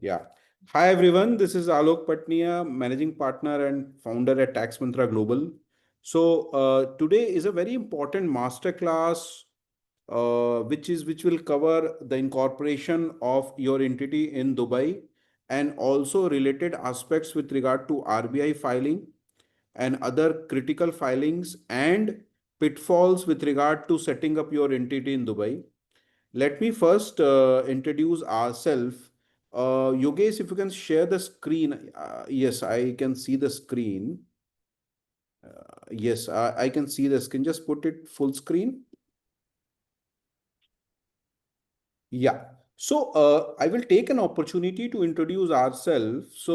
Yeah. Hi everyone. This is Alok Patnia, managing partner and founder at Tax Mantra Global. Today is a very important masterclass, which will cover the incorporation of your entity in Dubai and also related aspects with regard to RBI filing and other critical filings and pitfalls with regard to setting up your entity in Dubai. Let me first introduce ourselves. Yogesh, if you can share the screen. Yes, I can see the screen. Yes, I can see the screen. Just put it full screen. Yeah. I will take an opportunity to introduce ourselves.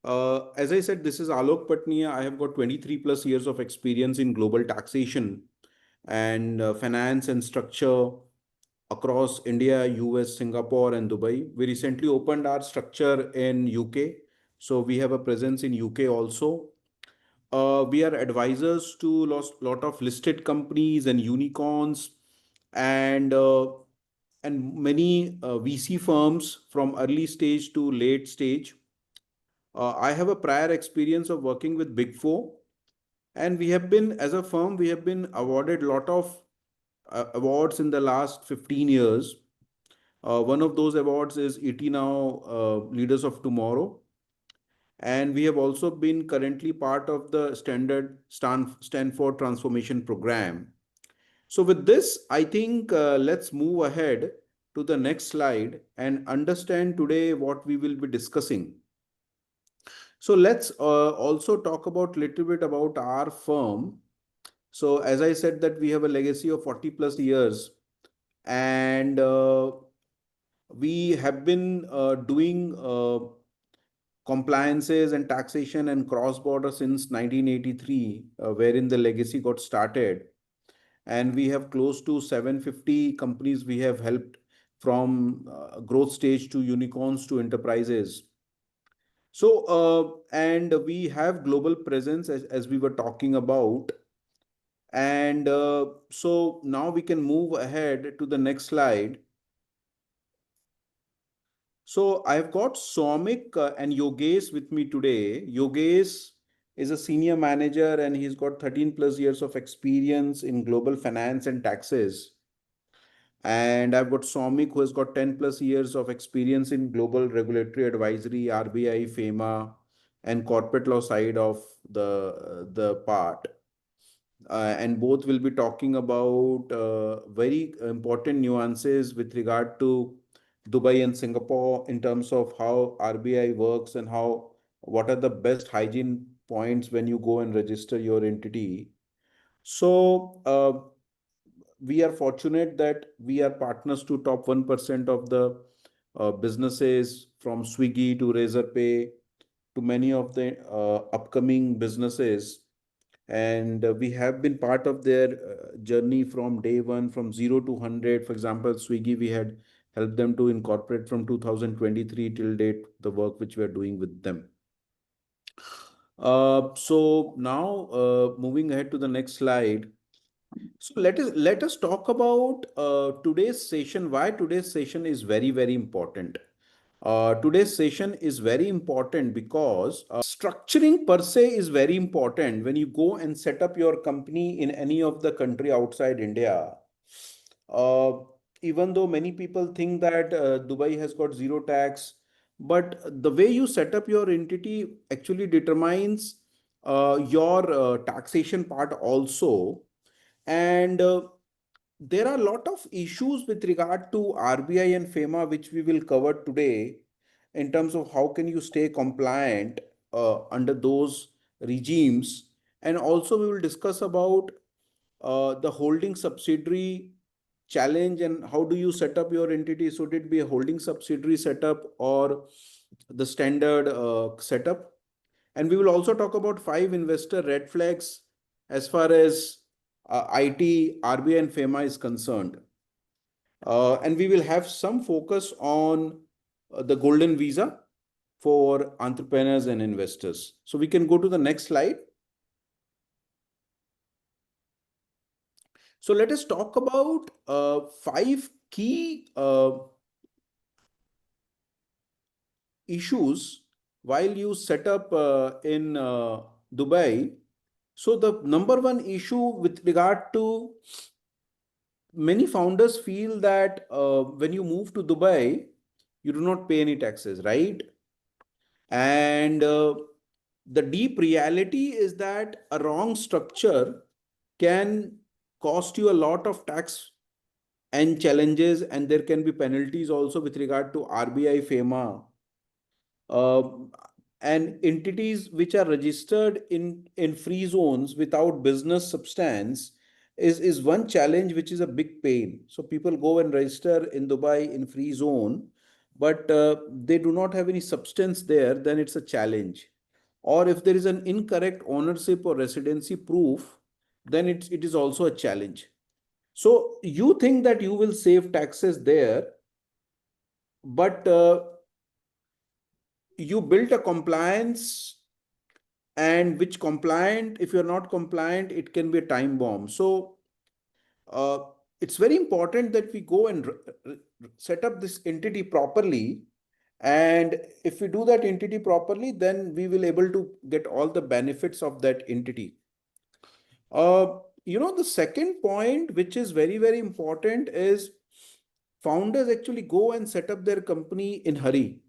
As I said, this is Alok Patnia. I have got 23 plus years of experience in global taxation and finance and structure across India, US, Singapore, and Dubai. We recently opened our structure in UK. So we have a presence in UK also. We are advisors to lot of listed companies and unicorns and many VC firms from early stage to late stage. I have a prior experience of working with Big Four, and we have been, as a firm, we have been awarded lot of awards in the last 15 years. One of those awards is ET Now Leaders of Tomorrow. And we have also been currently part of the standard Stanford Transformation Program. So with this, I think let's move ahead to the next slide and understand today what we will be discussing. So let's also talk about little bit about our firm. So as I said that we have a legacy of 40 plus years and we have been doing compliances and taxation and cross border since 1983, wherein the legacy got started. And we have close to 750 companies we have helped from growth stage to unicorns to enterprises. And we have global presence as we were talking about. And so now we can move ahead to the next slide. So I've got Somik and Yogesh with me today. Yogesh is a senior manager and he's got 13 plus years of experience in global finance and taxes. And I've got Somik who has got 10 plus years of experience in global regulatory advisory, RBI, FEMA, and corporate law side of the part. And both will be talking about very important nuances with regard to Dubai and Singapore in terms of how RBI works and how what are the best hygiene points when you go and register your entity. So we are fortunate that we are partners to top 1% of the businesses from Swiggy to Razorpay to many of the upcoming businesses, and we have been part of their journey from day one, from 0 to 100. For example, Swiggy, we had helped them to incorporate from 2023 till date the work which we are doing with them. So now moving ahead to the next slide. So let us talk about today's session, why today's session is very important. Today's session is very important because structuring per se is very important when you go and set up your company in any of the country outside India. Uh, Even though many people think that Dubai has got zero tax, but the way you set up your entity actually determines your taxation part also. And there are a lot of issues with regard to RBI and FEMA, which we will cover today in terms of how can you stay compliant under those regimes. And also we will discuss about the holding subsidiary challenge and how do you set up your entity. Should it be a holding subsidiary setup or the standard setup? And we will also talk about 5 investor red flags as far as IT, RBI, and FEMA is concerned. And we will have some focus on the golden visa for entrepreneurs and investors. So we can go to the next slide. So let us talk about 5 key issues while you set up in Dubai. So the number one issue with regard to many founders feel that when you move to Dubai, you do not pay any taxes, right? And the deep reality is that a wrong structure can cost you a lot of tax and challenges, and there can be penalties also with regard to RBI FEMA. uh, and entities which are registered in free zones without business substance is one challenge, which is a big pain. So people go and register in Dubai in free zone, but they do not have any substance there, then it's a challenge. Or if there is an incorrect ownership or residency proof, then it is also a challenge. So you think that you will save taxes there, but you built a compliance, and which compliant, if you're not compliant, it can be a time bomb. So uh, it's very important that we go and set up this entity properly. And if we do that entity properly, then we will able to get all the benefits of that entity. The second point, which is very, very important, is founders actually go and set up their company in hurry.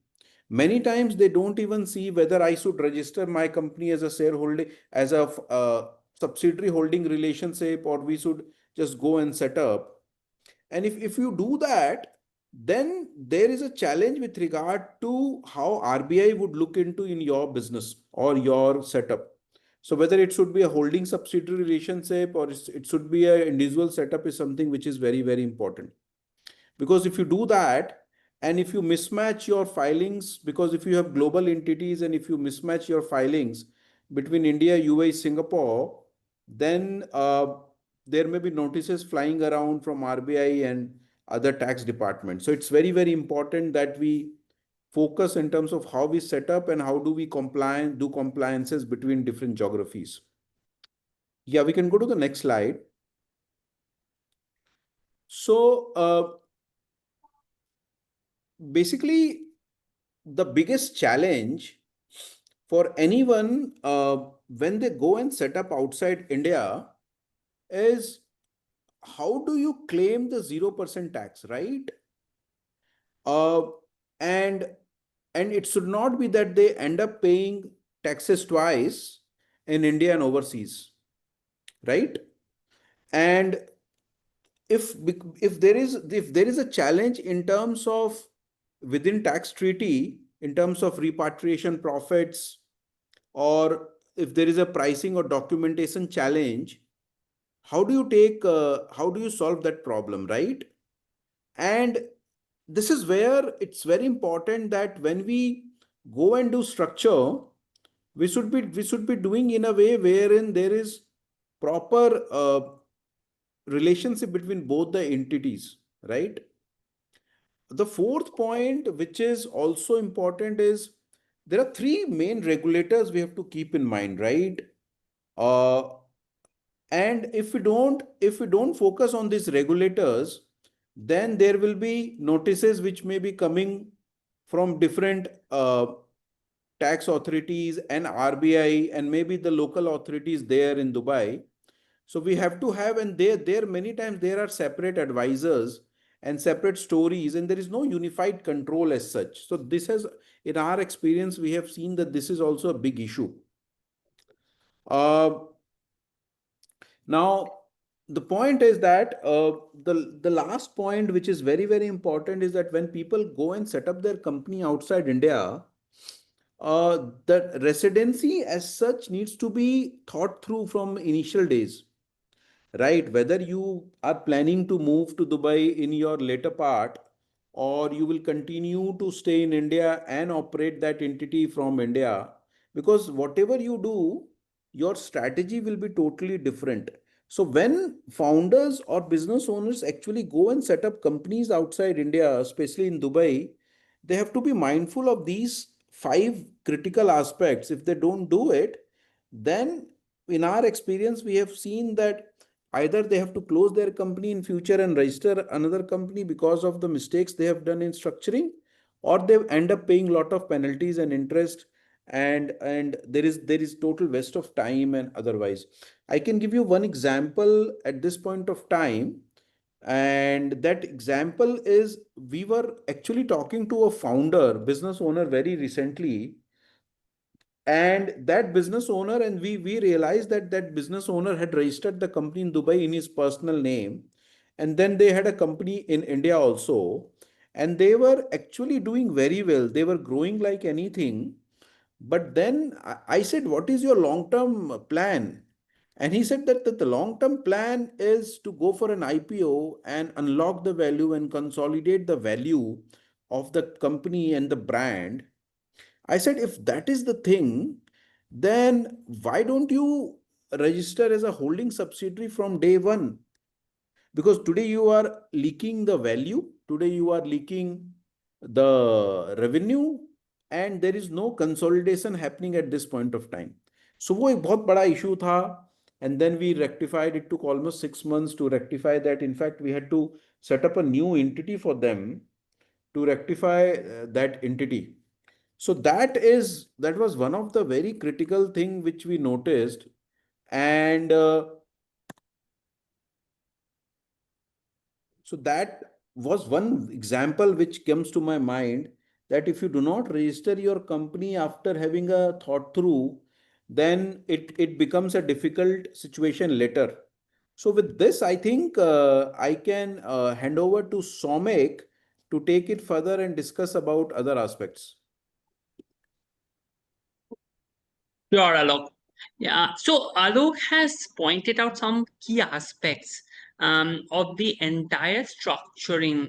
Many times they don't even see whether I should register my company as a shareholding, as a subsidiary holding relationship, or we should just go and set up. And if you do that, then there is a challenge with regard to how RBI would look into in your business or your setup. So whether it should be a holding subsidiary relationship or it should be an individual setup is something which is very, very important. Because if you do that, and if you mismatch your filings, because if you have global entities and if you mismatch your filings between India, UAE, Singapore, then there may be notices flying around from RBI and other tax departments. So it's very, very important that we focus in terms of how we set up and how do we do compliances between different geographies. Yeah, we can go to the next slide. So basically, the biggest challenge for anyone when they go and set up outside India is, how do you claim the 0% tax, right? Uh, and and it should not be that they end up paying taxes twice in India and overseas, right? And if if there is a challenge in terms of within tax treaty in terms of repatriation profits, or if there is a pricing or documentation challenge, how do you solve that problem, right? And this is where it's very important that when we go and do structure, we should be doing in a way wherein there is proper relationship between both the entities, right? The fourth point, which is also important, is there are three main regulators we have to keep in mind, right? uh, and if we don't focus on these regulators, then there will be notices which may be coming from different tax authorities and RBI and maybe the local authorities there in Dubai. So we have to have, and there many times there are separate advisors and separate stories, and there is no unified control as such. So this has, in our experience, we have seen that this is also a big issue. Uh, Now, the point is that the last point, which is very, very important, is that when people go and set up their company outside India, the residency as such needs to be thought through from initial days, right? Whether you are planning to move to Dubai in your later part, or you will continue to stay in India and operate that entity from India, because whatever you do, your strategy will be totally different. So when founders or business owners actually go and set up companies outside India, especially in Dubai, they have to be mindful of these five critical aspects. If they don't do it, then in our experience, we have seen that either they have to close their company in future and register another company because of the mistakes they have done in structuring, or they end up paying a lot of penalties and interest, and there is total waste of time and otherwise. I can give you one example at this point of time, and that example is, we were actually talking to a founder, business owner, very recently. And that business owner, and we realized that that business owner had registered the company in Dubai in his personal name, and then they had a company in India also, and they were actually doing very well, they were growing like anything. But then I said, what is your long term plan? And he said that the long term plan is to go for an IPO and unlock the value and consolidate the value of the company and the brand. I said, if that is the thing, then why don't you register as a holding subsidiary from day one? Because today you are leaking the value, today you are leaking the revenue, and there is no consolidation happening at this point of time. So वो एक बहुत बड़ा issue था, and then we rectified. It took almost 6 months to rectify that. In fact, we had to set up a new entity for them to rectify that entity. So that was one of the very critical thing which we noticed. And so that was one example which comes to my mind, that if you do not register your company after having a thought through, then it becomes a difficult situation later. So with this, I think I can hand over to Somek to take it further and discuss about other aspects. Sure, Alok. Yeah, so Alok has pointed out some key aspects of the entire structuring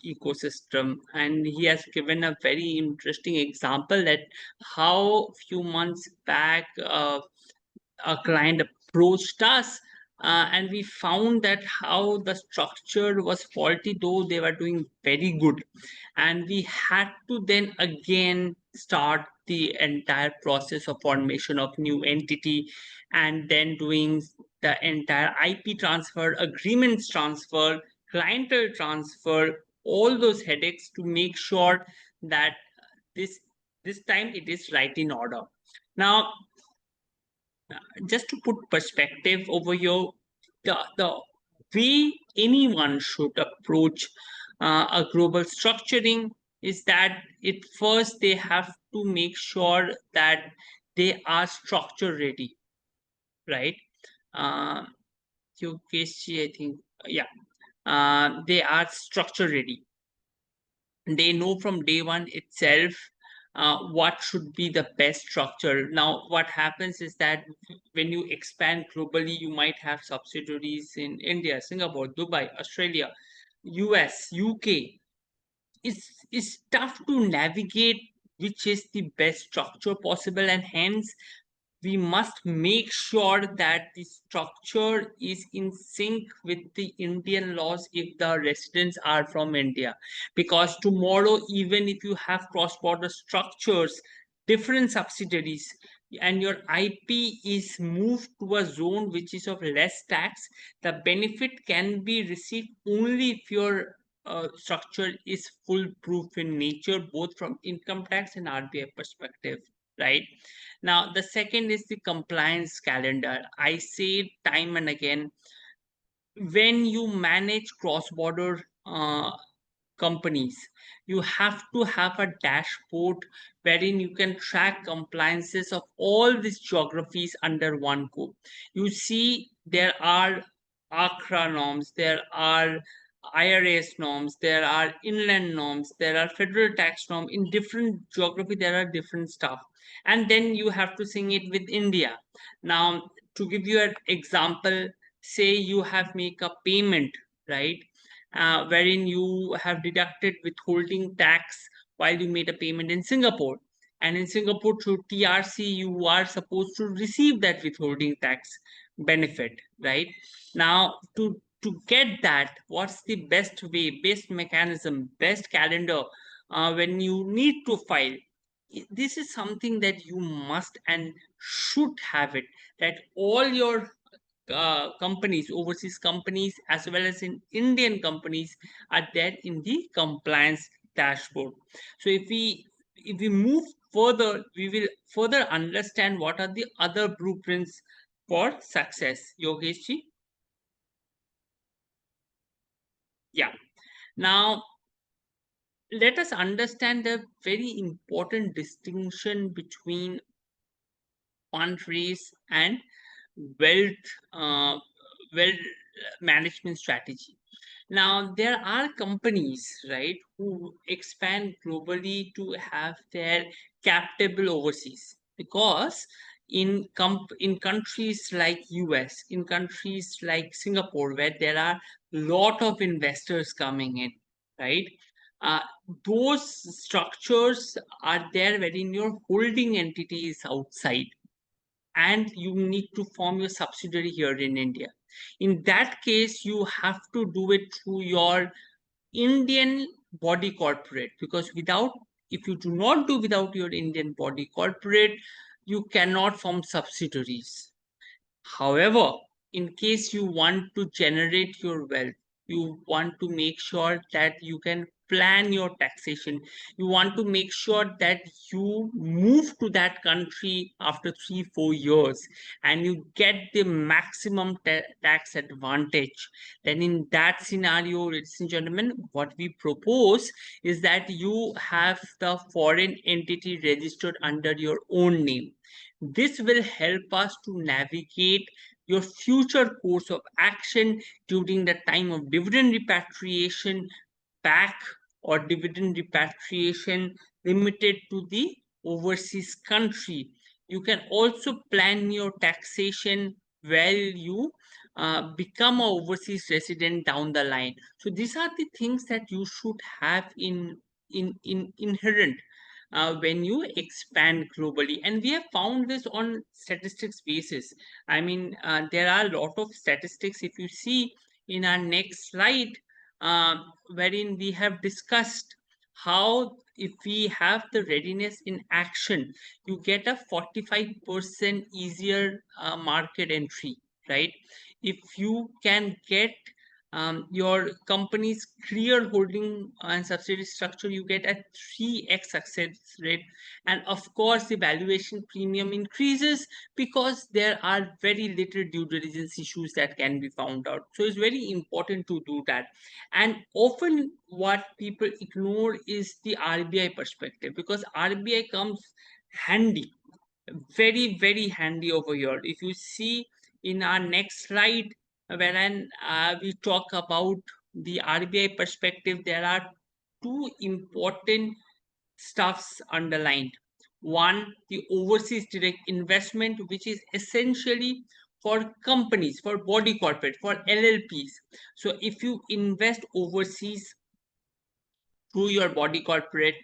ecosystem, and he has given a very interesting example that how few months back a client approached us, and we found that how the structure was faulty, though they were doing very good, and we had to then again start the entire process of formation of new entity, and then doing the entire IP transfer, agreements transfer, clientele transfer, all those headaches to make sure that this this time it is right in order. Now, just to put perspective over here, the way anyone should approach a global structuring is that it first they have to make sure that they are structure ready, right? Uh, I think, yeah, they are structure ready. They know from day one itself what should be the best structure. Now, what happens is that when you expand globally, you might have subsidiaries in India, Singapore, Dubai, Australia, US, UK. It's tough to navigate which is the best structure possible, and hence we must make sure that the structure is in sync with the Indian laws if the residents are from India. Because tomorrow, even if you have cross border structures, different subsidiaries, and your IP is moved to a zone which is of less tax, the benefit can be received only if your structure is foolproof in nature, both from income tax and RBI perspective, right? Now, the second is the compliance calendar. I say time and again, when you manage cross-border companies, you have to have a dashboard wherein you can track compliances of all these geographies under one go. You see, there are ACRA norms, there are IRS norms, there are inland norms, there are federal tax norm. In different geography, there are different stuff. And then you have to sync it with India. Now, to give you an example, say you have make a payment, right? Wherein you have deducted withholding tax while you made a payment in Singapore. And in Singapore, through TRC, you are supposed to receive that withholding tax benefit, right? Now, to get that, what's the best way, best mechanism, best calendar when you need to file? This is something that you must and should have it, that all your companies, overseas companies, as well as in Indian companies, are there in the compliance dashboard. So if we move further, we will further understand what are the other blueprints for success. Yogesh ji? Yeah. Now, let us understand the very important distinction between fundraise and wealth uh, wealth management strategy. Now, there are companies, right, who expand globally to have their capable overseas, because in countries like US, in countries like Singapore, where there are lot of investors coming in, right? Uh, those structures are there wherein your holding entity is outside, and you need to form your subsidiary here in India. In that case, you have to do it through your Indian body corporate, because if you do not do without your Indian body corporate, you cannot form subsidiaries. However, in case you want to generate your wealth, you want to make sure that you can plan your taxation, you want to make sure that you move to that country after 3 4 years and you get the maximum tax advantage, then in that scenario, ladies and gentlemen, what we propose is that you have the foreign entity registered under your own name. This will help us to navigate your future course of action during the time of dividend repatriation back, or dividend repatriation limited to the overseas country. You can also plan your taxation while you become a overseas resident down the line. So these are the things that you should have in inherent when you expand globally, and we have found this on statistics basis. I mean, there are a lot of statistics, if you see in our next slide, uh, wherein we have discussed how if we have the readiness in action, you get a 45% easier market entry, right? If you can get your company's clear holding and subsidiary structure, you get a 3x success rate. And of course, the valuation premium increases because there are very little due diligence issues that can be found out. So it's very important to do that. And often what people ignore is the RBI perspective, because RBI comes handy, very very handy over here. If you see in our next slide, wherein we talk about the RBI perspective, there are two important stuffs underlined. One, the overseas direct investment, which is essentially for companies, for body corporate, for LLPs. So if you invest overseas through your body corporate,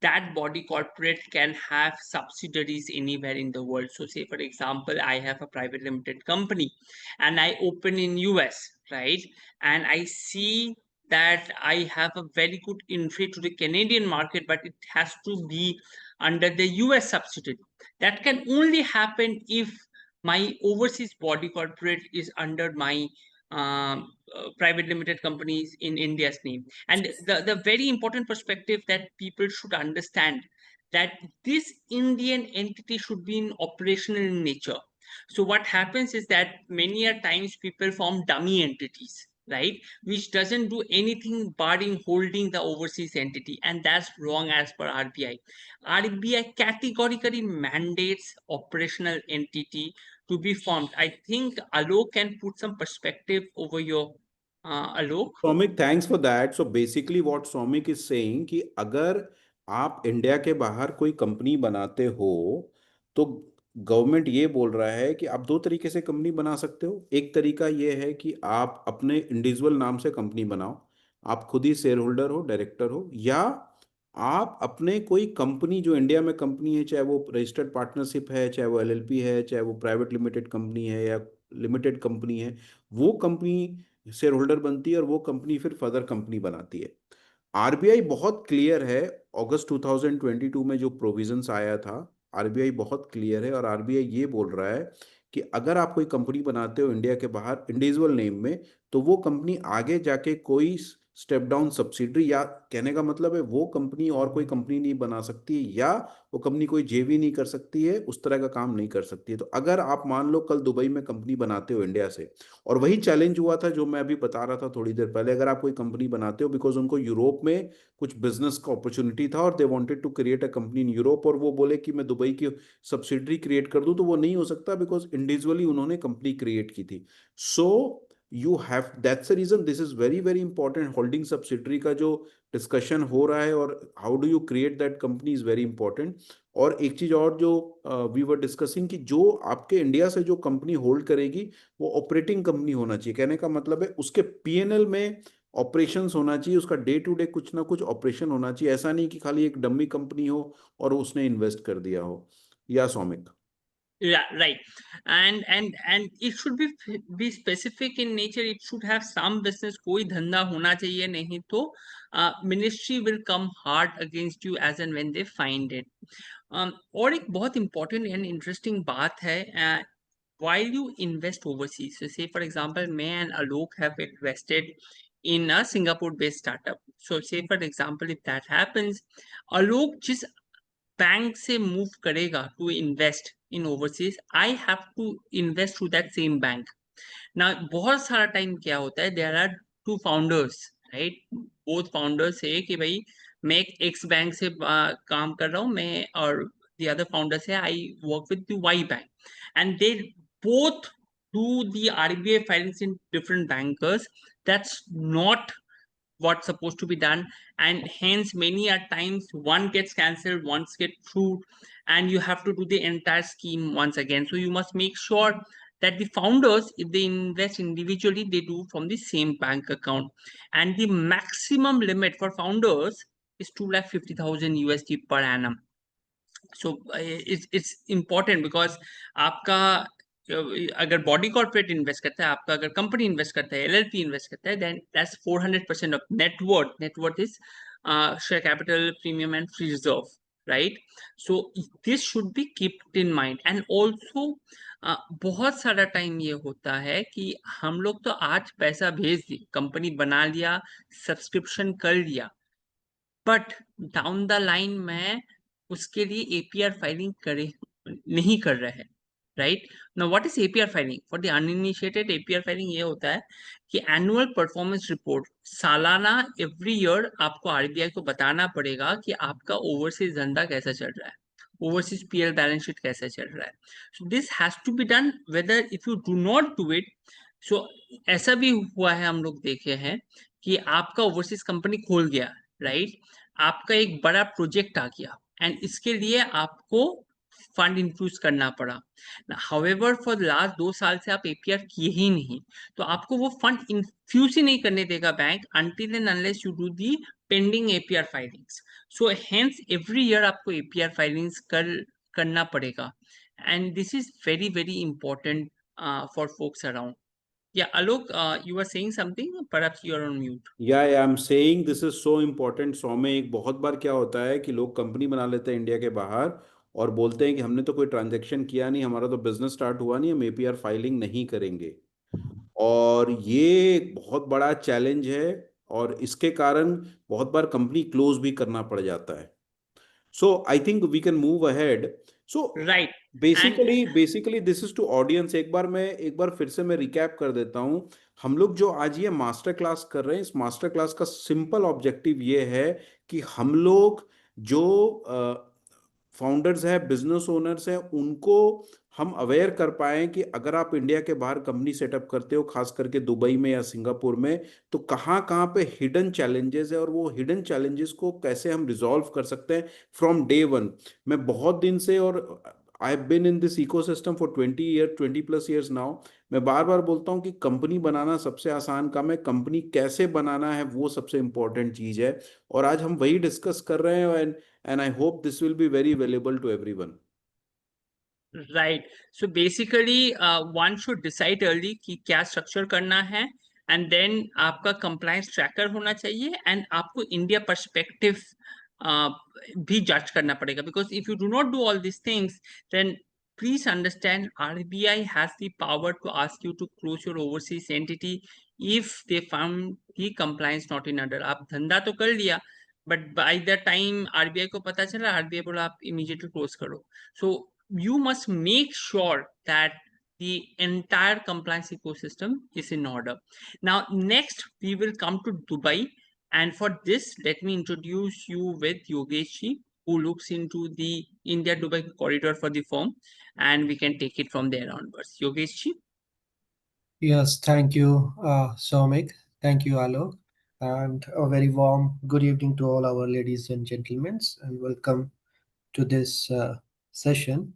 that body corporate can have subsidiaries anywhere in the world. So say for example, I have a private limited company and I open in US, right? And I see that I have a very good entry to the Canadian market, but it has to be under the US subsidiary. That can only happen if my overseas body corporate is under my private limited companies in India's name. And the very important perspective that people should understand, that this Indian entity should be in operational in nature. So what happens is that many a times people form dummy entities, right, which doesn't do anything barring holding the overseas entity, and that's wrong as per RBI. RBI categorically mandates operational entity to be formed. I think Alok can put some perspective over your Alok. Soumik thanks for that so basically what Soumik is saying कि अगर आप India के बाहर कोई company बनाते हो तो government ये बोल रहा है कि आप दो तरीके से कंपनी बना सकते हो। एक तरीका ये है कि आप अपने इंडिविजुअल नाम से कंपनी बनाओ, आप खुद ही शेयर होल्डर हो, डायरेक्टर हो, या आप अपने कोई कंपनी जो इंडिया में कंपनी है, चाहे वो रजिस्टर्ड पार्टनरशिप है, चाहे वो एलएलपी है, चाहे वो प्राइवेट लिमिटेड कंपनी है या लिमिटेड कंपनी है, वो कंपनी शेयर होल्डर बनती है और वो कंपनी फिर फर्दर कंपनी बनाती है। आरबीआई बहुत क्लियर है। अगस्त 2022 में जो प्रोविजंस आया था, आरबीआई बहुत क्लियर है और आरबीआई ये बोल रहा है कि अगर आप कोई कंपनी बनाते हो इंडिया के बाहर इंडिविजुअल नेम में, तो वो कंपनी आगे जाके कोई स्टेप डाउन सब्सिडरी, या कहने का मतलब है वो कंपनी और कोई कंपनी नहीं बना सकती है, या वो कंपनी कोई जेवी नहीं कर सकती है, उस तरह का काम नहीं कर सकती है। तो अगर आप मान लो कल दुबई में कंपनी बनाते हो इंडिया से, और वही चैलेंज हुआ था जो मैं अभी बता रहा था थोड़ी देर पहले, अगर आप कोई कंपनी बनाते हो बिकॉज उनको यूरोप में कुछ बिजनेस का अपॉर्चुनिटी था और they wanted to create a company in Europe, और वो बोले कि मैं दुबई की सब्सिडरी क्रिएट कर दूं, तो वो नहीं हो सकता बिकॉज इंडिविजुअली उन्होंने कंपनी क्रिएट की थी। So you have, that's the reason this is very very important. Holding subsidiary का जो डिस्कशन हो रहा है और how do you create that company is very important. और एक चीज और जो वी वर डिस्कसिंग, कि जो आपके इंडिया से जो कंपनी होल्ड करेगी वो ऑपरेटिंग कंपनी होना चाहिए। कहने का मतलब है उसके पीएनएल में ऑपरेशंस होना चाहिए, उसका डे टू डे कुछ ना कुछ ऑपरेशन होना चाहिए। ऐसा नहीं कि खाली एक डम्मी कंपनी हो और उसने इन्वेस्ट कर दिया हो। या Soumik? Yeah, right. And it should be specific in nature. It should have some business. कोई धंधा होना चाहिए, नहीं तो ministry will come hard against you as and when they find it. और एक बहुत important and interesting बात है, while you invest overseas. So say for example, मैं and Alok have invested in a Singapore-based startup. So say for example, if that happens, Alok जिस bank से move करेगा to invest in overseas, I have to invest through that same bank ना। बहुत सारा time क्या होता है, there are two founders, right? Both founders है कि भाई मैं एक एक्स बैंक से काम कर रहा हूँ मैं, और द अदर फाउंडर्स है I work with the Y bank, and they both do the RBI filings in different bankers. That's not what's supposed to be done, and hence many a times one gets cancelled, once get through, and you have to do the entire scheme once again. So you must make sure that the founders, if they invest individually, they do from the same bank account, and the maximum limit for founders is 250,000 USD per annum. So it's important because आपका अगर body corporate invest करता है, आपका अगर company invest करता है, LLP invest करता है, then that's 400% of net worth. Net worth is share capital, premium and free reserve, right? So this should be keeped in mind. And also बहुत सारा टाइम ये होता है कि हम लोग तो आज पैसा भेज दिए, कंपनी बना लिया, सब्सक्रिप्शन कर लिया, बट डाउन द लाइन में उसके लिए एपीआर फाइलिंग करे नहीं कर रहे हैं, right? Now what is APR filing for the uninitiated? APR filing ये होता है कि एनुअल परफॉर्मेंस रिपोर्ट, सालाना, एवरी ईयर आपको आरबीआई को बताना पड़ेगा कि आपका ओवरसीज धंधा कैसा चल रहा है, ओवरसीज पीएल बैलेंस शीट कैसा चल रहा है। So this has to be done, whether if you do not do it. So ऐसा भी हुआ है, हम लोग देखे हैं कि आपका ओवरसीज कंपनी खोल गया, राइट? आपका एक बड़ा प्रोजेक्ट आ गया एंड इसके लिए आपको फंड इन्फ्यूज करना पड़ा। हाउएवर फॉर लास्ट 2 साल से आप एपीआर किए ही नहीं, तो आपको वो फंड इन्फ्यूज ही नहीं करने देगा bank, until and unless you do the pending APR filings. So hence every year आपको एपीआर फाइलिंग्स करना पड़ेगा, and this is very very important for folks around. या Alok, you were saying something, perhaps you are on mute. या I am saying this is so important. सौ में एक बहुत बार क्या होता है कि लोग कंपनी बना लेते हैं इंडिया के बाहर और बोलते हैं कि हमने तो कोई ट्रांजैक्शन किया नहीं, हमारा तो बिजनेस स्टार्ट हुआ नहीं, हम एपीआर फाइलिंग नहीं करेंगे। और ये एक बहुत बड़ा चैलेंज है, और इसके कारण बहुत बार कंपनी क्लोज भी करना पड़ जाता है। So I think we can move ahead. So Right. And basically this is to audience। एक बार फिर से मैं रिकैप कर देता हूँ। हम लोग जो आज ये मास्टर क्लास कर रहे हैं, इस मास्टर क्लास का सिंपल ऑब्जेक्टिव ये है कि हम लोग जो फाउंडर्स हैं, बिजनेस ओनर्स हैं, उनको हम अवेयर कर पाए कि अगर आप इंडिया के बाहर कंपनी सेटअप करते हो, खास करके दुबई में या सिंगापुर में, तो कहाँ कहाँ पे हिडन चैलेंजेस है और वो हिडन चैलेंजेस को कैसे हम रिजॉल्व कर सकते हैं फ्रॉम डे वन। मैं बहुत दिन से, और I have been in this ecosystem for 20 year, 20+ years now. मैं बार बार बोलता हूँ कि कंपनी बनाना सबसे आसान काम है, कंपनी कैसे बनाना है वो सबसे इंपॉर्टेंट चीज़ है। और आज हम वही डिस्कस कर रहे हैं, and I hope this will be very valuable to everyone. right. So basically, one should decide early कि क्या स्ट्रक्चर करना है, एंड देन आपका कंप्लायंस ट्रैकर होना चाहिए, एंड आपको इंडिया पर्सपेक्टिव भी जज करना पड़ेगा, because if you do not do all this things, then please understand RBI has the power to ask you to close your overseas entity if they found the compliance not in order. आप धंधा तो कर लिया, but by the time RBI को पता चला, RBI बोला आप immediately close करो. So you must make sure that the entire compliance ecosystem is in order. Now next we will come to Dubai, and for this let me introduce you with Yogesh ji, who looks into the India Dubai corridor for the firm, and we can take it from there onwards. Yogesh ji. Yes, thank you, Somik. Thank you, Alok. And a very warm good evening to all our ladies and gentlemen, and welcome to this session.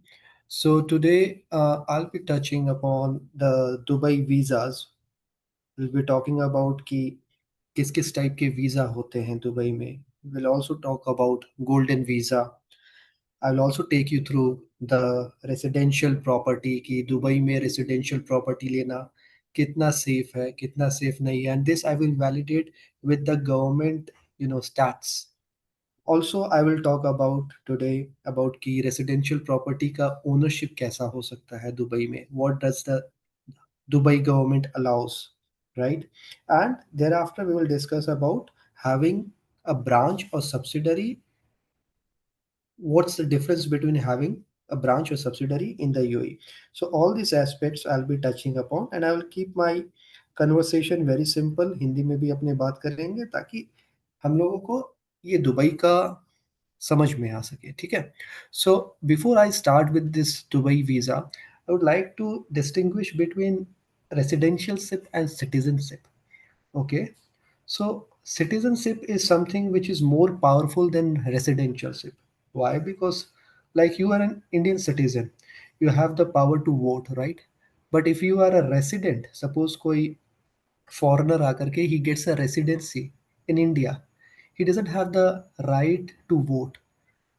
So, today I'll be touching upon the Dubai visas. We'll be talking about कि किस किस type के visa होते हैं Dubai में. We'll also talk about golden visa. I'll also take you through the residential property कि Dubai में residential property लेना कितना safe है कितना safe नहीं है, and this I will validate with the government stats. Also I will talk about today about कि residential property का ownership कैसा हो सकता है दुबई में, what does the Dubai government allows, right? And thereafter we will discuss about having a branch or subsidiary, what's the difference between having a branch or subsidiary in the UAE. So all these aspects I'll be touching upon, and I will keep my conversation very simple. Hindi में भी अपने बात करेंगे ताकि हम लोगों को ये दुबई का समझ में आ सके, ठीक है? So before I start with this Dubai visa, I would like to distinguish between residentialship and citizenship. Okay, so citizenship is something which is more powerful than residentialship. Why? Because, like, you are an Indian citizen, you have the power to vote, right? But if you are a resident, suppose कोई foreigner आकर के he gets a residency in India, he doesn't have the right to vote.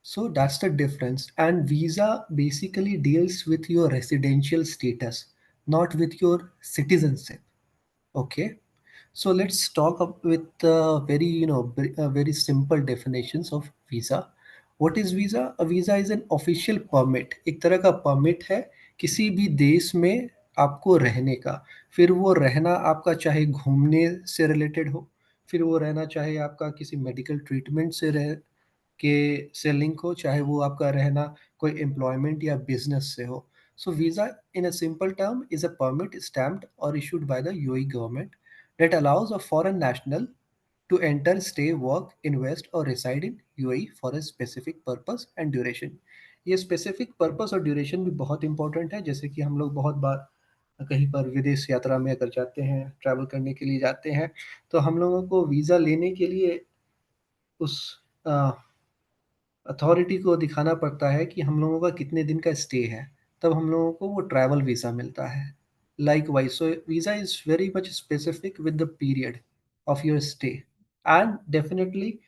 So that's the difference. And visa basically deals with your residential status, not with your citizenship. Okay, so let's talk with very very simple definitions of visa. What is visa? A visa is an official permit. एक तरह का permit है किसी भी देश में आपको रहने का. फिर वो रहना आपका चाहे घूमने से related हो, फिर वो रहना चाहे आपका किसी medical treatment से रह के से लिंक हो, चाहे वो आपका रहना कोई एम्प्लॉयमेंट या बिजनेस से हो. So visa in a simple term is a permit stamped or issued by the UAE government that allows a foreign national to enter, stay, work, invest or reside in UAE for a specific purpose and duration. ये specific purpose और duration भी बहुत important है. जैसे कि हम लोग बहुत बार कहीं पर विदेश यात्रा में अगर जाते हैं, ट्रैवल करने के लिए जाते हैं, तो हम लोगों को वीज़ा लेने के लिए उस अथॉरिटी को दिखाना पड़ता है कि हम लोगों का कितने दिन का स्टे है, तब हम लोगों को वो ट्रैवल वीज़ा मिलता है. Likewise, so visa is very much specific with the period of your stay, and definitely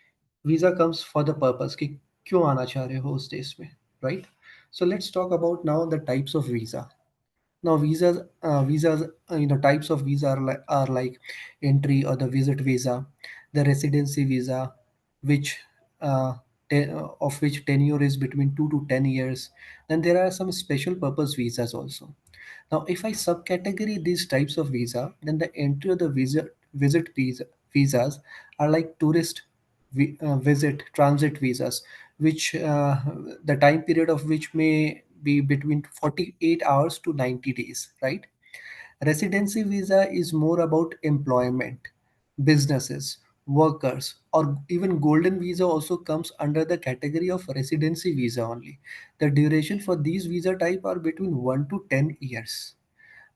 visa comes for the purpose कि क्यों आना चाह रहे हो उस देश में, right? So let's talk about now the types of visa. Now visas, types of visa are like entry or the visit visa, the residency visa, which of which tenure is between 2 to 10 years. Then there are some special purpose visas also. Now, if I subcategory these types of visa, then the entry of the visit visas are like tourist visit transit visas, which the time period of which may be between 48 hours to 90 days, right? Residency visa is more about employment, businesses, workers, or even golden visa also comes under the category of residency visa only. The duration for these visa type are between 1 to 10 years.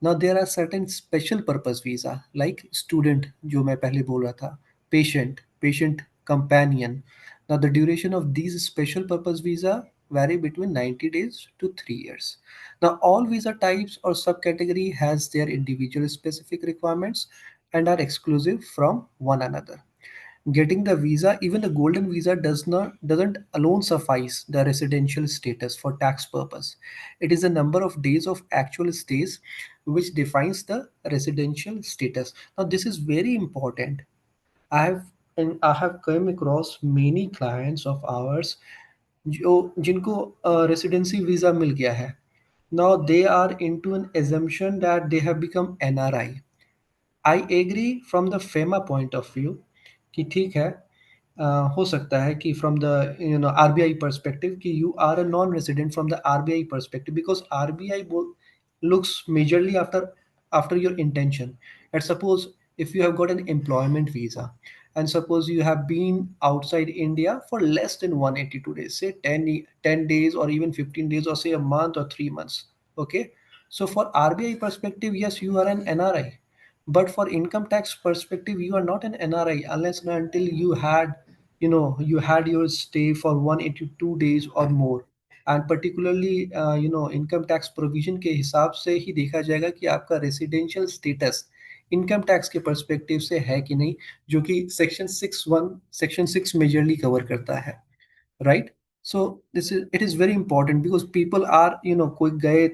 Now there are certain special purpose visa like student जो मैं पहले बोल रहा था, patient companion. Now the duration of these special purpose visa vary between 90 days to 3 years. Now all visa types or subcategory has their individual specific requirements and are exclusive from one another. Getting the visa, even the golden visa, doesn't alone suffice the residential status for tax purpose. It is the number of days of actual stays which defines the residential status. Now this is very important. I have come across many clients of ours जो जिनको residency visa मिल गया है. Now they are into an assumption that they have become NRI. I agree from the FEMA point of view कि ठीक है, हो सकता है कि फ्रॉम द आरबीआई परस्पेक्टिव कि you are a non resident from the RBI perspective because RBI looks majorly after your intention. And suppose if you have got an employment visa and suppose you have been outside India for less than 182 days, say 10 days or even 15 days or say a month or 3 months. Okay, so for RBI perspective, yes, you are an NRI, but for income tax perspective you are not an NRI unless and until you had you had your stay for 182 days or more. And particularly income tax provision के हिसाब से ही देखा जाएगा कि आपका residential status income tax के perspective से है कि नहीं, जो कि सेक्शन 6 मेजरली कवर करता है, right. So this is it is very important because people are कोई गए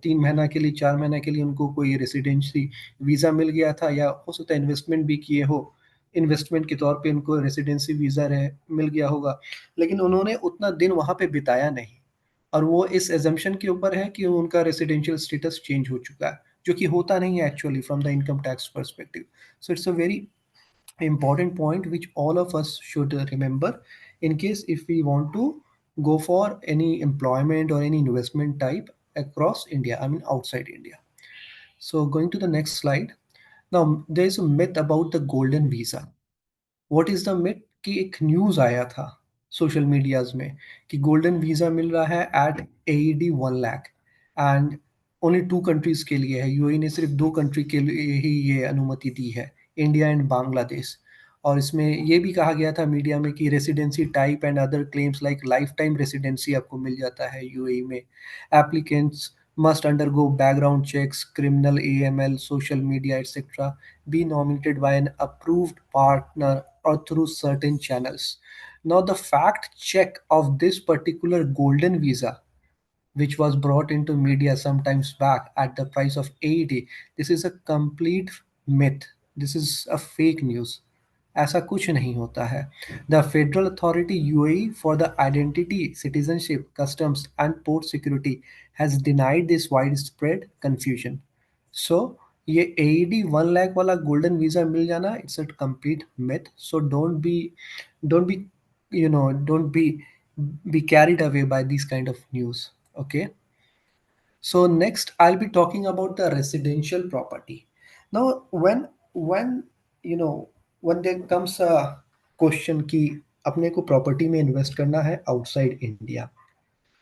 3 महीना के लिए 4 महीना के लिए उनको कोई रेसिडेंसी वीज़ा मिल गया था या हो सकता है इन्वेस्टमेंट भी किए हो, इन्वेस्टमेंट के तौर पे उनको रेसिडेंसी वीज़ा रहे मिल गया होगा, लेकिन उन्होंने उतना दिन वहाँ पे बिताया नहीं और वो इस एजम्पशन के ऊपर है कि उनका रेसिडेंशियल स्टेटस चेंज हो चुका है, जो कि होता नहीं है actually from the income tax perspective. So it's a very important point which all of us should remember in case if we want to go for any employment or any investment type across India, I mean outside India. So going to the next slide. Now there is a myth about the golden visa. What is the myth कि एक news आया था social medias में कि golden visa मिल रहा है at AED 1 lakh and only 2 countries के लिए है. यूएई ने सिर्फ 2 कंट्री के लिए ही ये अनुमति दी है, इंडिया एंड बांग्लादेश. और इसमें ये भी कहा गया था मीडिया में कि residency type and other claims like life time residency आपको मिल जाता है यूएई में. Applicants must undergo background checks, criminal AML, social media, etc., be nominated by an approved partner or through certain channels. Now, the fact check of this particular golden visa, which was brought into media sometimes back at the price of 80, this is a complete myth. This is a fake news. ऐसा कुछ नहीं होता है. The Federal Authority UAE for the Identity, Citizenship, Customs and Port Security has denied this widespread confusion. So ये AED 1 lakh वाला golden visa मिल जाना it's a complete myth. So don't be don't be carried away by these kind of news. Okay, so next I'll be talking about the residential property. Now when you know when there comes a question कि अपने को property में invest करना है outside India,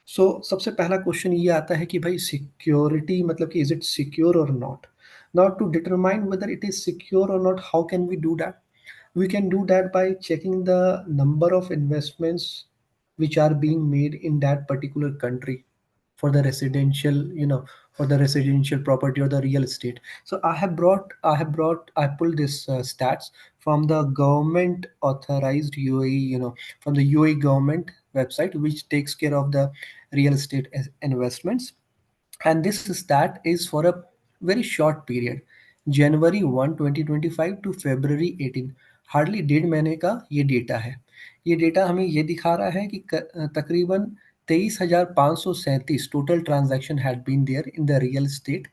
सो सबसे पहला question ये आता है कि भाई सिक्योरिटी मतलब कि is it secure or not. Now to determine whether it is secure or not, how can we do that? We can do that by checking the number of investments which are being made in that particular country for the residential, for the residential property or the real estate. So I pulled this stats from the government authorized UAE, from the UAE government website, which takes care of the real estate investments. And this stat is for a very short period, January 1 2025 to February 18. Hardly 1.5 महीने का ये data है. ये data हमें ये दिखा रहा है कि तकरीबन 23,537 total transaction had been there in the real estate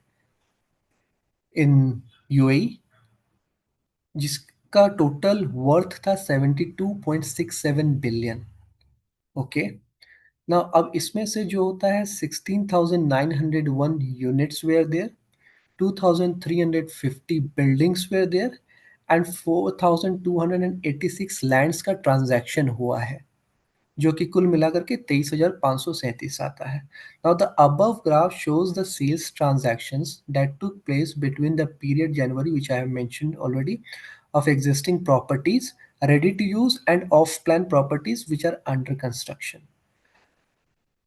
in UAE, जिसका टोटल वर्थ था 72.67 बिलियन. ओके, ना अब इसमें से जो होता है 16,901 units where there, 2,350 buildings were there and 4,286 lands का ट्रांजैक्शन हुआ है, जो कि कुल मिलाकर के 23,537 आता है. Now the above graph shows the sales transactions that took place between the period January which I have mentioned already of existing properties ready to use and off plan properties which are under construction.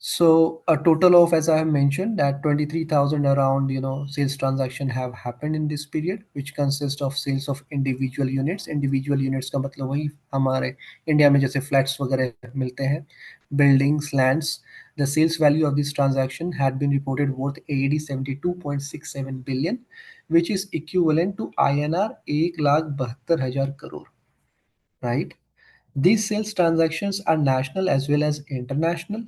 So a total of, as I have mentioned, that 23,000 around, sales transaction have happened in this period, which consist of sales of individual units. Individual units का मतलब वही हमारे India में जैसे flats वगैरह मिलते हैं, buildings, lands. The sales value of this transaction had been reported worth AED 72.67 billion, which is equivalent to INR 1,72,000 crore, right? These sales transactions are national as well as international,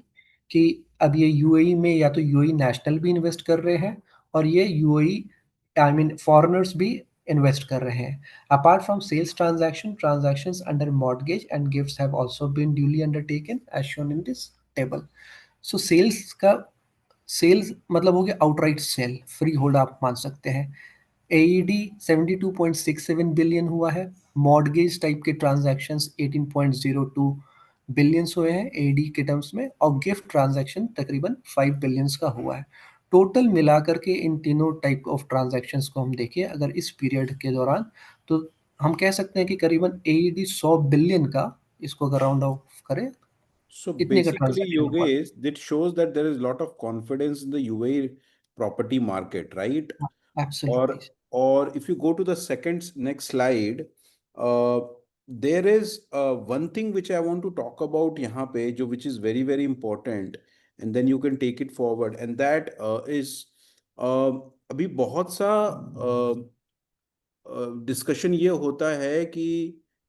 कि अब ये UAE में या तो UAE national भी invest कर रहे हैं और ये यूएई, आई मीन फॉरेनर्स भी इन्वेस्ट कर रहे हैं. Apart from sales transaction, transactions under mortgage and gifts have also been duly undertaken as shown in this table. So sales का, सेल्स मतलब हो गया आउटराइट सेल, फ्री होल्ड आप मान सकते हैं. एईडी 72.67 बिलियन हुआ है. मॉर्गेज टाइप के ट्रांजैक्शंस 18.02 बिलियंस हुए हैं एईडी के टर्म्स में, और गिफ्ट ट्रांजैक्शन तकरीबन 5 बिलियंस का हुआ है. टोटल मिलाकर के इन तीनों टाइप ऑफ ट्रांजैक्शंस को हम देखें अगर इस पीरियड के दौरान, तो हम कह सकते हैं कि करीबन एईडी 100 बिलियन का, इसको अगर राउंड ऑफ करें, So इतने का basically, ट्रांजैक्शन हुआ. Yogesh, that shows that there is a lot of confidence in the UAE property market, right? Absolutely. Or if you go to the second next slide, uh, there is one thing which I want to talk about यहाँ पे जो which is very very important, and then you can take it forward, and that is uh, अभी बहुत सा discussion ये होता है कि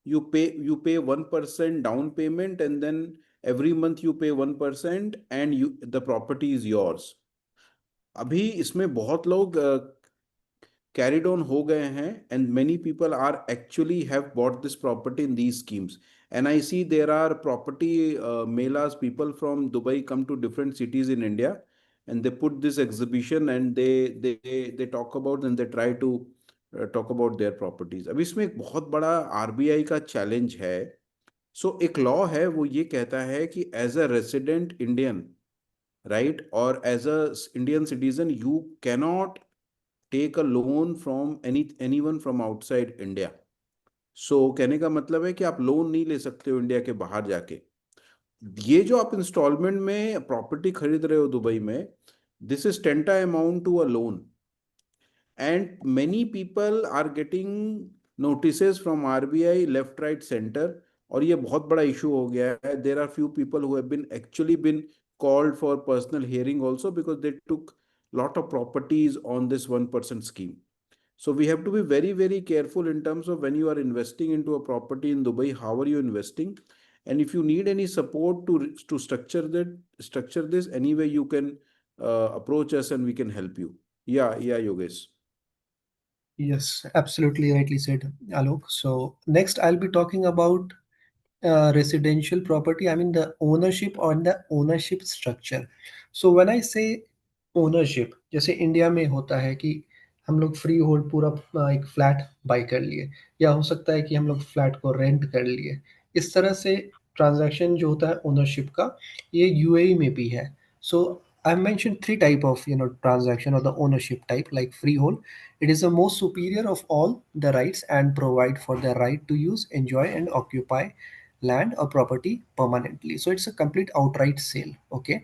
you pay 1% down payment, and then every month you pay 1% and the property is yours. अभी इसमें बहुत लोग carried on हो गए हैं, and many people are actually have bought this property in these schemes. And I see there are property melas, people from Dubai come to different cities in India, and they put this exhibition, and they talk about, and they try to talk about their properties. अब इसमें एक बहुत बड़ा RBI का challenge है. सो एक law है, वो ये कहता है कि as a resident Indian, right, और as a Indian citizen, you cannot take a loan from anyone from outside India. So कहने का मतलब है कि आप लोन नहीं ले सकते हो इंडिया के बाहर जाके. ये जो आप इंस्टॉलमेंट में प्रॉपर्टी खरीद रहे हो दुबई में, this is 10 amount to a loan, and many people are getting notices from RBI left right center. और ये बहुत बड़ा इशू हो गया है. There are few people who have been actually been called for personal hearing also, because they took lot of properties on this 1% scheme. So we have to be very very careful in terms of when you are investing into a property in Dubai, how are you investing. And if you need any support to structure this anyway, you can approach us and we can help you. Yeah, Yogesh. Yes, absolutely rightly said, Alok. So next I'll be talking about residential property. I mean the ownership or the ownership structure. So when I say ownership, जैसे India में होता है कि हम लोग free hold पूरा एक flat bye कर लिए, या हो सकता है कि हम लोग फ्लैट को रेंट कर लिए. इस तरह से ट्रांजैक्शन जो होता है ओनरशिप का, ये यूएई में भी है. सो I mentioned three type of transaction or the ownership type like freehold. It is the most superior of all the rights and provide for the right to use, enjoy, and occupy land or property permanently. So it's a complete outright sale. Okay.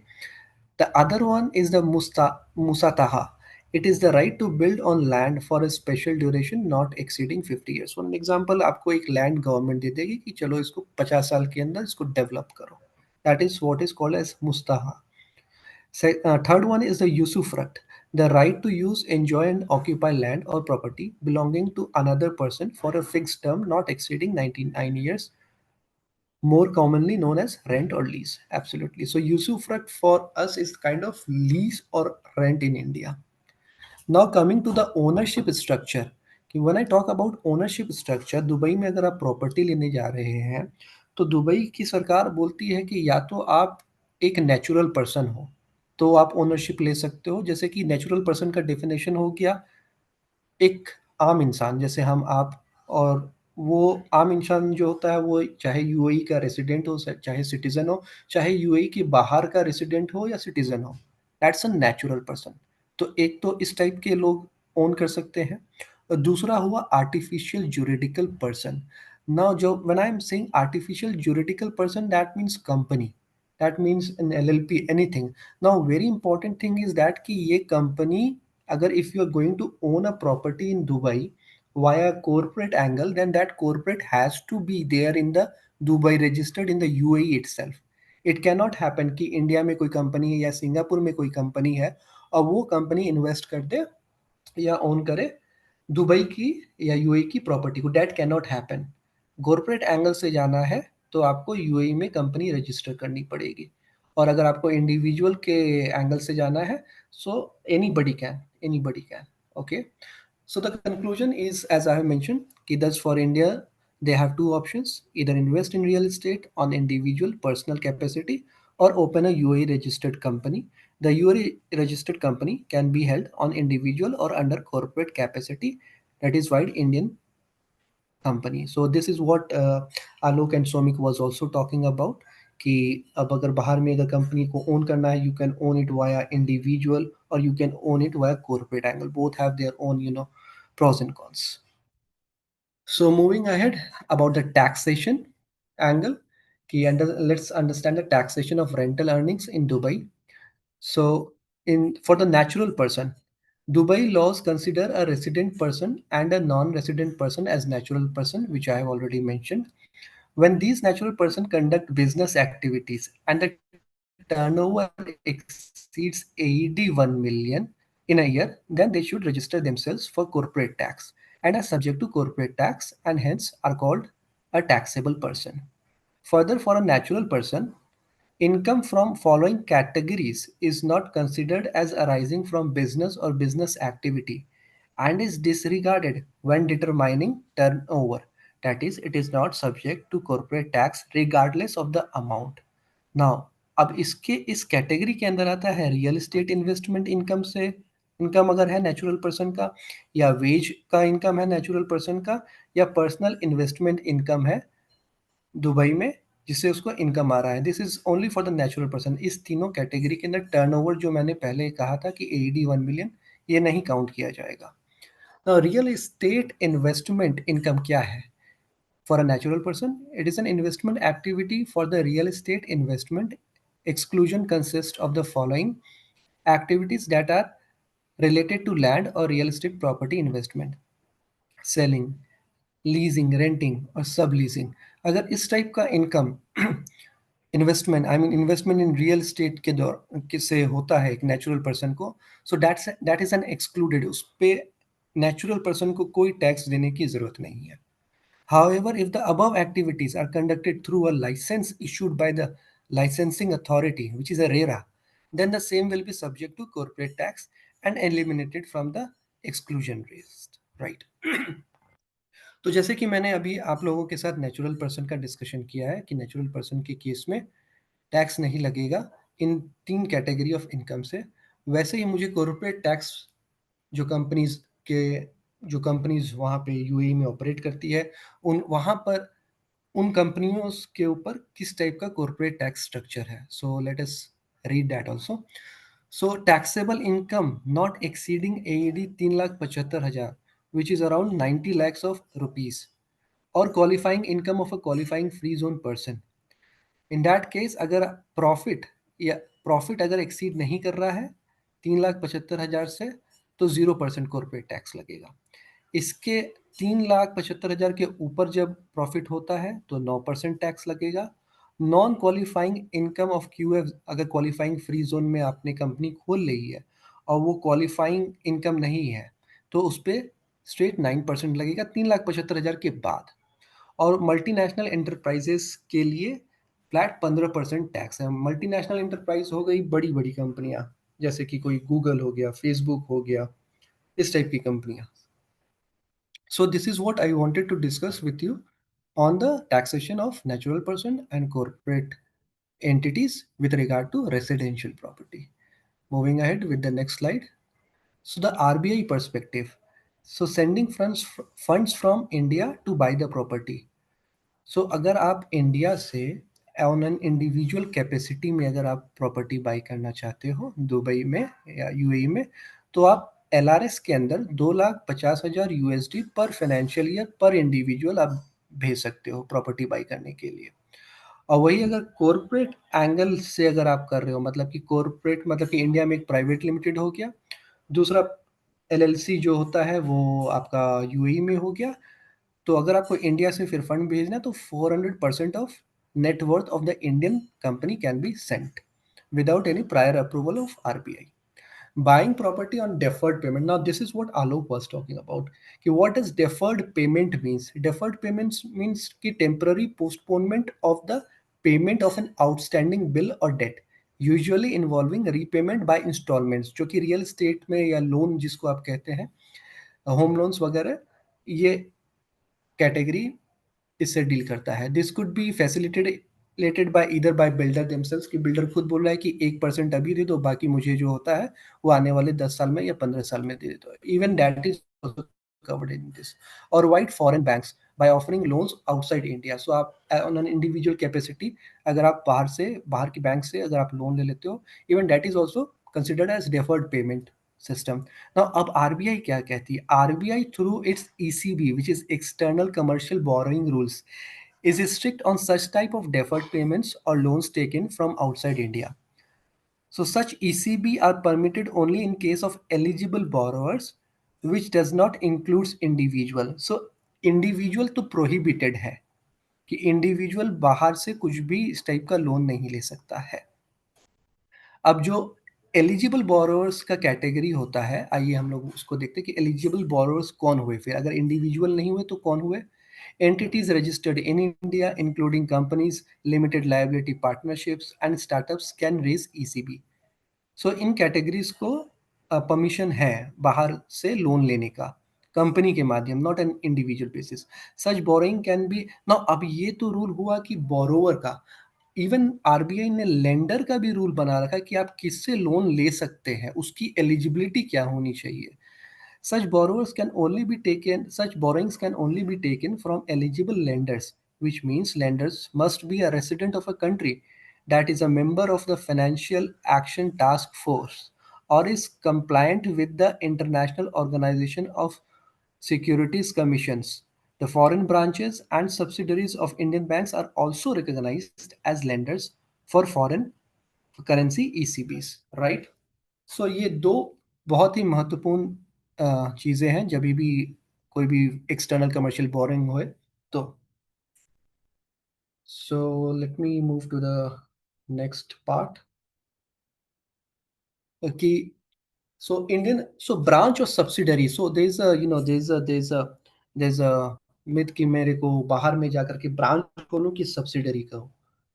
The other one is the musataha. It is the right to build on land for a special duration not exceeding 50 years. For an example, आपको एक land government दे देगी कि चलो इसको 50 साल के अंदर इसको develop करो. That is what is called as mustaha. Third one is the usufruct, the right to use, enjoy, and occupy land or property belonging to another person for a fixed term not exceeding 99 years, more commonly known as rent or lease. Absolutely. So, usufruct for us is kind of lease or rent in India. Now, coming to the ownership structure. कि when I talk about ownership structure, Dubai में अगर आप property लेने जा रहे हैं, तो Dubai की सरकार बोलती है कि या तो आप एक नेचुरल पर्सन हो, तो आप ओनरशिप ले सकते हो. जैसे कि नेचुरल पर्सन का डेफिनेशन हो गया एक आम इंसान जैसे हम आप, और वो आम इंसान जो होता है वो चाहे यूएई का रेसिडेंट हो, चाहे सिटीजन हो, चाहे यूएई के बाहर का रेसिडेंट हो या सिटीजन हो, दैट्स अ नेचुरल पर्सन. तो एक तो इस टाइप के लोग ओन कर सकते हैं. और दूसरा हुआ आर्टिफिशियल जुरिडिकल पर्सन. नाउ जो when I am saying artificial juridical person, that means company, that means an LLP, anything. Now very important thing is that कि ये company, अगर if you are going to own a property in Dubai via corporate angle, then that corporate has to be there in the Dubai, registered in the UAE itself. It cannot happen कि India में कोई company है या Singapore में कोई company है और वो कंपनी इन्वेस्ट कर दे या ओन करे दुबई की या यूएई की प्रॉपर्टी को. Date can not happen. Corporate angle से जाना है तो आपको यूएई में कंपनी रजिस्टर करनी पड़ेगी. और अगर आपको इंडिविजुअल के एंगल से जाना है, so any buddy can. Okay. So the conclusion is, as I have mentioned, कि thus for India, they have two options: either invest in real estate on individual personal capacity or open a UAE registered company. The UAE registered company can be held on individual or under corporate capacity. That is why Indian company. So this is what Alok and Somik was also talking about कि अब अगर बाहर में अगर company को own करना है, you can own it via individual or you can own it via corporate angle. Both have their own, pros and cons. So moving ahead about the taxation angle, let's understand the taxation of rental earnings in Dubai. So in for the natural person, Dubai laws consider a resident person and a non-resident person as natural person, which I have already mentioned. When these natural person conduct business activities and the turnover exceeds AED 1 million in a year, then they should register themselves for corporate tax and are subject to corporate tax and hence are called a taxable person. Further, for a natural person, income from following categories is not considered as arising from business or business activity and is disregarded when determining turnover. That is, it is not subject to corporate tax regardless of the amount. Now, अब इसके इस category के अंदर आता है real estate investment income से income अगर है नेचुरल पर्सन का, या वेज का इनकम है नेचुरल पर्सन का, या पर्सनल इन्वेस्टमेंट इनकम है दुबई में जिससे उसको इनकम आ रहा है. This is only for the natural person. इस तीनों कैटेगरी के अंदर टर्नओवर जो मैंने पहले कहा था कि एडी 1 मिलियन, ये नहीं काउंट किया जाएगा. रियल एस्टेट इन्वेस्टमेंट इनकम क्या है? For a natural person, it is an investment activity. For the real estate investment exclusion consists of the following activities that are related to land or real estate property investment: selling, leasing, renting और सब leasing. अगर इस type का income investment investment in real estate के दौर से होता है एक नेचुरल पर्सन को, so that is an excluded. उस पे नेचुरल पर्सन को कोई टैक्स देने की जरूरत नहीं है. However, if the above activities are conducted through a license issued by the licensing authority, which is a RERA, then the same will be subject to corporate tax and eliminated from the exclusion list. Right. तो जैसे कि मैंने अभी आप लोगों के साथ natural person का डिस्कशन किया है कि नेचुरल पर्सन के केस में टैक्स नहीं लगेगा इन तीन कैटेगरी ऑफ इनकम से, वैसे ही मुझे कॉर्पोरेट टैक्स जो कंपनीज के जो कंपनीज वहाँ पे यूएई में ऑपरेट करती है उन वहाँ पर उन कंपनियों के ऊपर किस टाइप का कॉर्पोरेट टैक्स स्ट्रक्चर है. So let us read that also. So taxable income not exceeding AED 3,75,000 which is around 90 lakhs of rupees or qualifying income of a qualifying free zone person. In that case अगर profit या profit अगर exceed नहीं कर रहा है 3,75,000 से तो 0% corporate tax लगेगा. इसके 3,75,000 के ऊपर जब प्रॉफिट होता है तो 9% टैक्स लगेगा. Non qualifying income of QF, अगर क्वालिफाइंग फ्री जोन में आपने कंपनी खोल ली है और वो क्वालिफाइंग इनकम नहीं है तो उस पर स्ट्रेट 9% लगेगा 3,75,000 के बाद. और मल्टीनेशनल एंटरप्राइजेस के लिए फ्लैट 15% टैक्स है. मल्टीनेशनल एंटरप्राइज हो गई बड़ी बड़ी कंपनियां, जैसे कि कोई गूगल हो गया, फेसबुक हो गया, इस टाइप की कंपनियां. So this is what I wanted to discuss with you on the taxation of natural person and corporate entities with regard to residential property. Moving ahead with the next slide. So the RBI perspective. So sending funds from India to buy the property. सो अगर आप India से on an individual capacity में अगर आप property by करना चाहते हो दुबई में या यूएई में, तो आप एलआरएस के अंदर 2,50,000 यूएसडी पर फाइनेंशियल ईयर पर इंडिविजुअल आप भेज सकते हो प्रॉपर्टी बाई करने के लिए. और वही अगर कॉरपोरेट एंगल से अगर आप कर रहे हो, मतलब कि कॉरपोरेट मतलब कि इंडिया में एक प्राइवेट लिमिटेड हो गया, दूसरा एलएलसी जो होता है वो आपका यूएई में हो गया, तो अगर आपको इंडिया से फिर फंड भेजना है तो 400% of net worth of the Indian company can be sent without any prior approval of RBI. Buying property on deferred payment. Now, this is what Alok was talking about. What does deferred payment means? Deferred payments means कि temporary postponement of the payment of an outstanding bill or debt, usually involving repayment by installments, जो कि real estate में या loan जिसको आप कहते हैं home loans वगैरह, ये कैटेगरी इससे डील करता है. This could be facilitated bye either by builder themselves, कि बिल्डर खुद बोल रहा है कि 1% अभी दे दो, बाकी मुझे जो होता है वो आने वाले 10 साल में या 15 साल में दे दो. Even that is covered in this. Or white foreign banks by offering loans outside India. So आप on an individual capacity, अगर आप बाहर की बैंक से अगर आप लोन ले लेते हो, even that is also considered as deferred payment system. Now अब RBI क्या कहती है? RBI through its ECB, which is external commercial borrowing rules, is strict on such type of deferred payments or loans taken from outside India. So such ECB are permitted only in case of eligible borrowers, which does not includes individual. So individual तो prohibited है कि individual बाहर से कुछ भी इस type का loan नहीं ले सकता है. अब जो एलिजिबल बोरोवर्स का कैटेगरी होता है, आइए हम लोग उसको देखते हैं कि एलिजिबल बोरोवर्स कौन हुए. फिर अगर इंडिविजुअल नहीं हुए तो कौन हुए? Entities registered in India including companies, limited liability partnerships and startups can raise ECB. So in categories को परमिशन है बाहर से लोन लेने का, कंपनी के माध्यम, not an individual basis. Such borrowing can be. Now अब ये तो रूल हुआ कि बोरोवर का. इवन आरबीआई ने लेंडर का भी रूल बना रखा है कि आप किससे लोन ले सकते हैं, उसकी एलिजिबिलिटी क्या होनी चाहिए. Such borrowings can only be taken from eligible lenders, which means lenders must be a resident of a country that is a member of the Financial Action Task Force or is compliant with the International Organization of Securities Commissions. The foreign branches and subsidiaries of Indian banks are also recognized as lenders for foreign currency ECBs, right? सो ये दो बहुत ही महत्वपूर्ण चीज़ें हैं जब भी कोई भी एक्सटर्नल कमर्शियल बोरिंग होए तो. So let me move to the next part कि so branch or subsidiary. So there's a myth कि मेरे को बाहर में जाकर के ब्रांच खोलूं कि सब्सिडरी को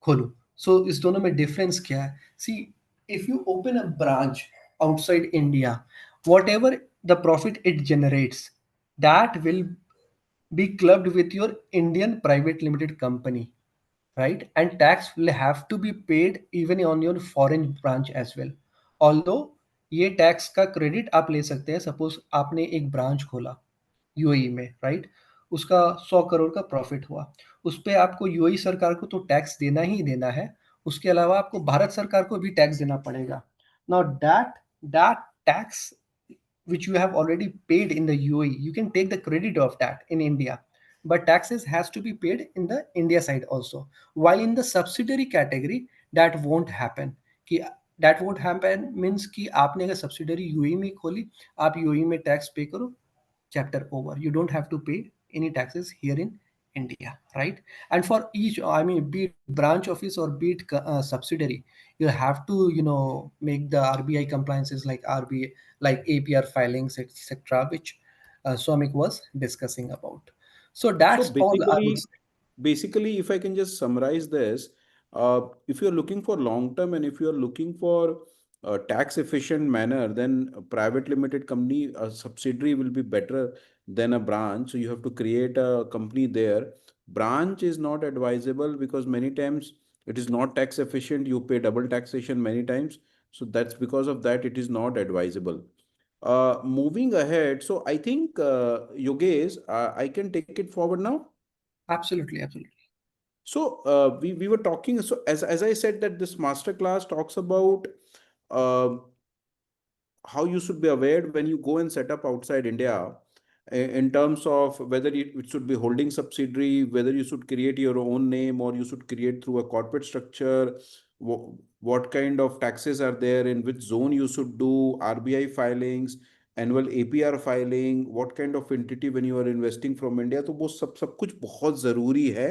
खोलूं. सो इस दोनों में डिफरेंस क्या है? सी, if you open a branch outside India, whatever the profit it generates, that will be clubbed with your Indian private limited company, right? And tax will have to be paid even on your foreign branch as well. Although ये tax का credit आप ले सकते हैं. Suppose आपने एक branch खोला UAE में, राइट? उसका 100 करोड़ का प्रॉफिट हुआ, उस पे आपको यूएई सरकार को तो टैक्स देना ही देना है, उसके अलावा आपको भारत सरकार को भी टैक्स देना पड़ेगा. Now that tax which you have already paid in the UAE, you can take the credit of that in India, but taxes has to be paid in the India side also. While in the subsidiary category, that won't happen. कि that won't happen means कि आपने अगर subsidiary UAE में खोली, आप UAE में tax pay करो, chapter over. You don't have to pay any taxes here in India, right? And for each, I mean, be it branch office or be it subsidiary, you have to, make the RBI compliances like RBI, like APR filings, etc., which Swamik was discussing about. So So that's all I would basically, say. basically, if I can just summarize this, if you're looking for long term and if you're looking for a tax efficient manner, then a private limited company, a subsidiary will be better than a branch. So you have to create a company there. Branch is not advisable because many times it is not tax efficient. You pay double taxation many times. So that's because of that, it is not advisable. Moving ahead, so I think Yogesh, I can take it forward now. Absolutely, absolutely. So we were talking. So as I said that this masterclass talks about uh, how you should be aware when you go and set up outside India in terms of whether it should be holding subsidiary, whether you should create your own name or you should create through a corporate structure, what kind of taxes are there, in which zone you should do, RBI filings, annual APR filing, what kind of entity when you are investing from India. तो वो सब कुछ बहुत ज़रूरी है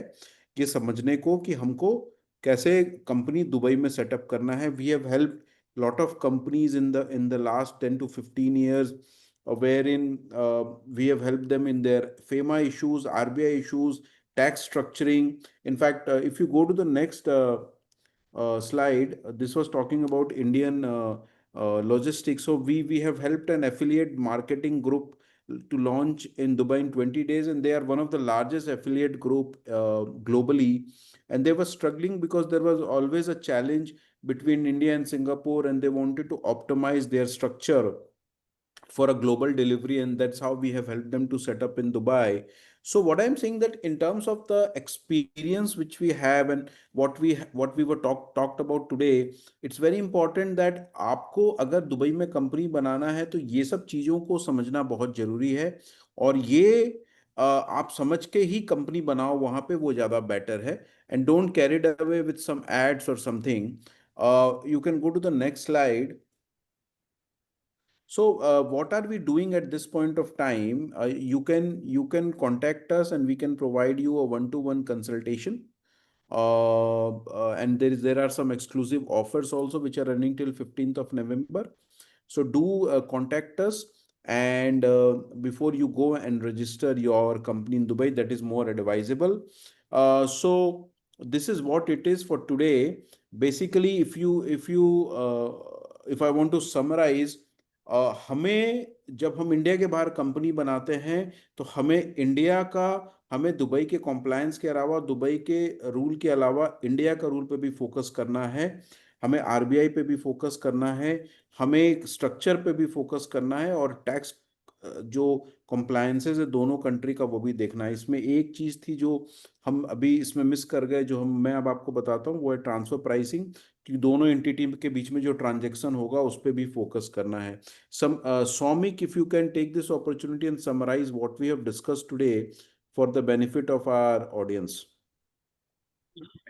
ये समझने को कि हमको कैसे कंपनी दुबई में सेटअप करना है. We have help lot of companies in the last 10 to 15 years wherein we have helped them in their FEMA issues, RBI issues, tax structuring. In fact, if you go to the next slide, this was talking about Indian logistics. So we have helped an affiliate marketing group to launch in Dubai in 20 days, and they are one of the largest affiliate group globally. And they were struggling because there was always a challenge between India and Singapore, and they wanted to optimize their structure for a global delivery, and that's how we have helped them to set up in Dubai. So what I'm saying, that in terms of the experience which we have and what we were talked about today, it's very important that आपको अगर Dubai में company बनाना है तो ये सब चीजों को समझना बहुत जरूरी है। और ये आप समझ के ही कंपनी बनाओ वहां पे, वो ज्यादा बेटर है। And don't carried away with some ads or something. You can go to the next slide. So, what are we doing at this point of time? You can contact us, and we can provide you a one-to-one consultation. And there are some exclusive offers also which are running till 15th of November. So do contact us, and before you go and register your company in Dubai, that is more advisable. So this is what it is for today. Basically, if I want to summarize, हमें जब हम India के बाहर company बनाते हैं तो हमें India का, हमें दुबई के कॉम्प्लायंस के अलावा, दुबई के रूल के अलावा इंडिया का रूल पे भी फोकस करना है। हमें आरबीआई पे भी फोकस करना है। हमें स्ट्रक्चर पे भी फोकस करना है, और टैक्स जो कॉम्प्लायंसेस है दोनों कंट्री का, वो भी देखना है। इसमें एक चीज थी जो हम अभी इसमें मिस कर गए, जो हम मैं अब आपको बताता हूँ, वो है ट्रांसफर प्राइसिंग, कि दोनों एंटिटी के बीच में जो ट्रांजैक्शन होगा उस पर भी फोकस करना है। Soumik, if you can take this opportunity and summarize what we have discussed today for the benefit of our audience.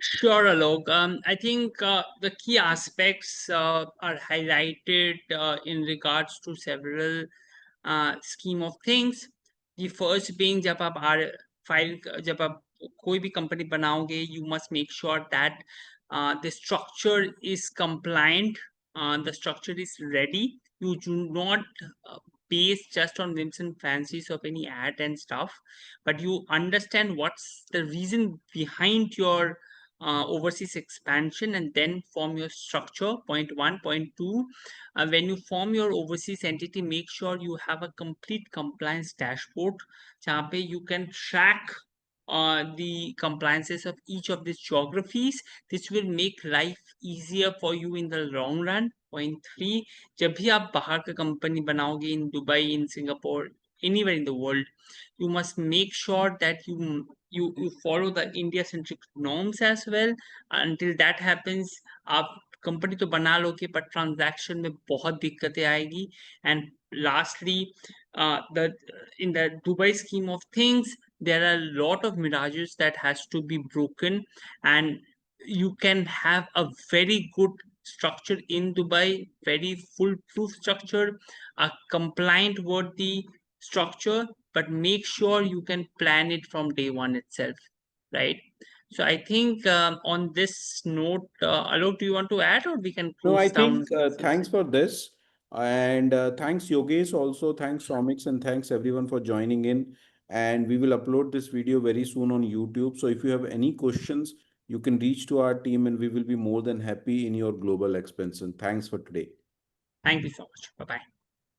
Sure, Alok. I think the key aspects are highlighted in regards to several scheme of things. The first being जब आप file जब आप कोई भी company बनाओगे, you must make sure that the structure is compliant, the structure is ready. You do not base just on whims and fancies of any ad and stuff, but you understand what's the reason behind your overseas expansion, and then form your structure. Point one. Point two, when you form your overseas entity, make sure you have a complete compliance dashboard जहाँ पे you can track the compliances of each of these geographies. This will make life easier for you in the long run. Point three, जब भी आप बाहर का company बनाओगे in Dubai, in Singapore, anywhere in the world, you must make sure that you follow the India centric norms as well. Until that happens, आप company तो बना लोगे but transaction में बहुत दिक्कतें आएगी. And lastly, the in the Dubai scheme of things, there are a lot of mirages that has to be broken, and you can have a very good structure in Dubai, very foolproof structure, a compliant worthy structure, but make sure you can plan it from day one itself, right? So I think on this note, Alok, do you want to add, or we can No, I close down think this thanks session? for this. And thanks Yogesh also, thanks Soumik, and thanks everyone for joining in. And we will upload this video very soon on YouTube. So if you have any questions, you can reach to our team, and we will be more than happy in your global expansion. Thanks for today. Thank you so much. Bye bye.